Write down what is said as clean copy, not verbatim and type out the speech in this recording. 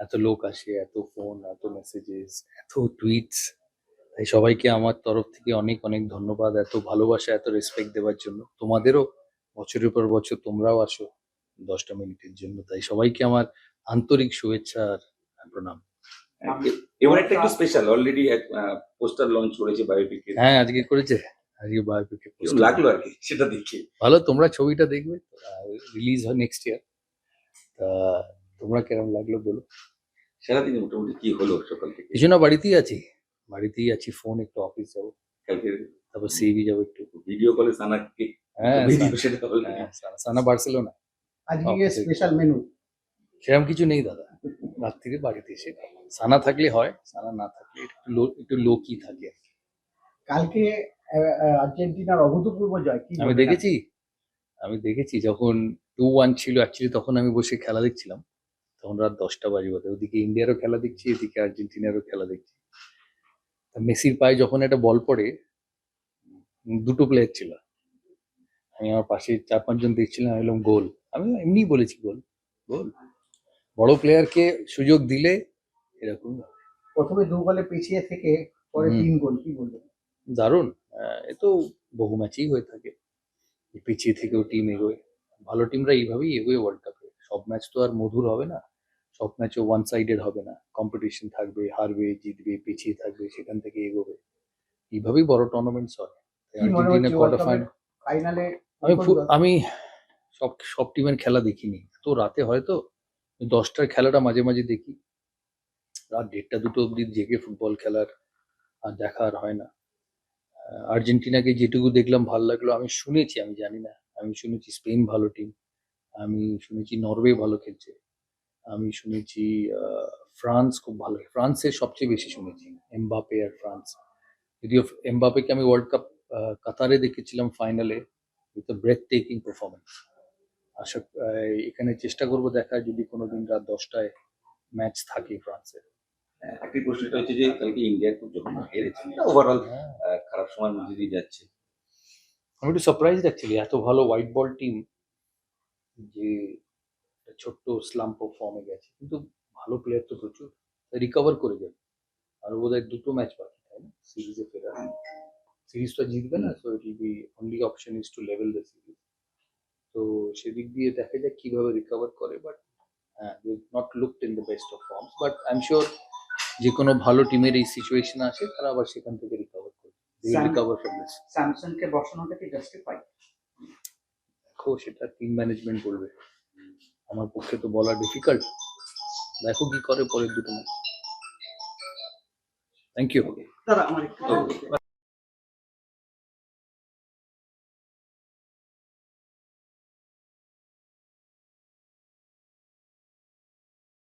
এত লোক আসে, এত ফোন, এত মেসেজেস, এত টুইটস। তাই সবাইকে আমার তরফ থেকে অনেক অনেক ধন্যবাদ এত ভালোবাসা, এত রেসপেক্ট দেওয়ার জন্য। তোমাদেরও বছরের পর বছর তোমরাও আসো 10টা মিনিটের জন্য। তাই সবাইকে আমার আন্তরিক শুভেচ্ছা আর প্রণাম। এবার একটা একটু স্পেশাল, অলরেডি এক পোস্টার লঞ্চ করেছে বায়োপিকের। হ্যাঁ, আজকে করেছে। আজকে বায়োপিকে কেমন লাগলো আর কি সেটা দেখে? ভালো, তোমরা ছবিটা দেখবে, রিলিজ হয় নেক্সট ইয়ার। তা তোমরা কেমন লাগলো বলো। সারাদিনে মোটামুটি কি হলো সকাল থেকে? কিছু না, বাড়িতেই আছি, ফোন একটু অফিস যাবো, কালকে তারপর সিবি যাবো একটু। ভিডিও কলে সানাকে হ্যাঁ, ভিডিও সেটা হলো। সানা বার্সেলোনা। আজকে স্পেশাল মেনু সেরকম কিছু নেই দাদা, রাত্রিরে বাড়িতে এসে সানা থাকলে হয়, সানা না থাকলে একটু লো কি থাকে। কালকে আর্জেন্টিনার অভূতপূর্ব জয় কি আমি দেখেছি যখন 2-1 ছিল, অ্যাকচুয়ালি তখন আমি বসে খেলা দেখছিলাম। তখন রাত 10টা বাজে বোধহয়। ওদিকে ইন্ডিয়ারও খেলা দেখছি, এদিকে আর্জেন্টিনারও খেলা দেখছি। তা মেসির পায়ে যখন একটা বল পড়ে, দুটো প্লেয়ার ছিল, আমি আমার পাশে 4-5 জন দেখছিলাম, আমি বললাম গোল। আমি এমনি বলেছি গোল গোল। বড় প্লেয়ারকে সুযোগ দিলে এরকম প্রথমে 2 গোলে পিছিয়ে থেকে পরে 3 গোল, কি বলবেন? দারুণ। এ তো বহু ম্যাচেই হয়ে থাকে, পিছিয়ে থেকেও টিম এগোয়। ভালো টিমরা এইভাবেই এগোয় ওয়ার্ল্ড কাপে। সব ম্যাচ তো আর মধুর হবে না, সব ম্যাচও ওয়ান সাইডেড হবে না। কম্পিটিশন থাকবে, হারবে, জিতবে, পিছিয়ে থাকবে, সেখান থেকে এগোবে। এইভাবেই বড় টুর্নামেন্টস হয়। কি মনে হচ্ছে কোয়ার্টার ফাইনাল ফাইনালে? আমি সব টিমের খেলা দেখিনি, তো রাতে হয়তো 10টার খেলাটা মাঝে মাঝে দেখি। রাত 1টা-2টো অব্দি জেগে ফুটবল খেলার আর দেখা আর হয় না। আর্জেন্টিনাকে যেটুকু দেখলাম ভালো লাগলো। আমি শুনেছি, আমি জানি না, আমি শুনেছি স্পেন ভালো টিম, আমি শুনেছি নরওয়ে ভালো খেলছে, আমি শুনেছি ফ্রান্স খুব ভালো, ফ্রান্সের সবচেয়ে বেশি শুনেছি এমবাপে আর ফ্রান্স। যদিও এমবাপেকে আমি ওয়ার্ল্ড কাপ কাতারে দেখেছিলাম ফাইনালে, with a breath taking performance. আশা এখানে চেষ্টা করব দেখার, যদি কোনোদিন রাত 10টায় ম্যাচ থাকে ফ্রান্সের। একটি প্রশ্নটা হচ্ছে যে কালকে ইন্ডিয়া খুব যখন হেরেছে, ওভারঅল খারাপ সময়ের মধ্যে দিয়ে যাচ্ছে। আমি একটু সারপ্রাইজড অ্যাকচুয়ালি, এত ভালো হোয়াইট বল টিম যে ছোট্ট স্লাম্প অফ ফর্মে গেছে, কিন্তু ভালো প্লেয়ার তো প্রচুর, রিকভার করে যাবে। আর বোধহয় 2টো ম্যাচ বাকি, তাই না সিরিজে ফেরা? সিরিজ তো জিতবে না, so it will be only option is to level the series. তো সেদিক দিয়ে দেখা যাক কিভাবে রিকভার করে। বাট হ্যাঁ, they not looked in the best of forms, but I am sure যে কোনো ভালো টিমের এই সিচুয়েশন আসে, তারা আবার সেখান থেকে রিকভার করবে। They will recover from this. স্যামসনকে বসানোটা কি জাস্টিফাই? দেখো, সেটা টিম ম্যানেজমেন্ট বলবে, আমার পক্ষে তো বলা ডিফিকাল্ট। দেখো কি করে পরের 2টো ম্যাচ। Thank you. দাদা আমার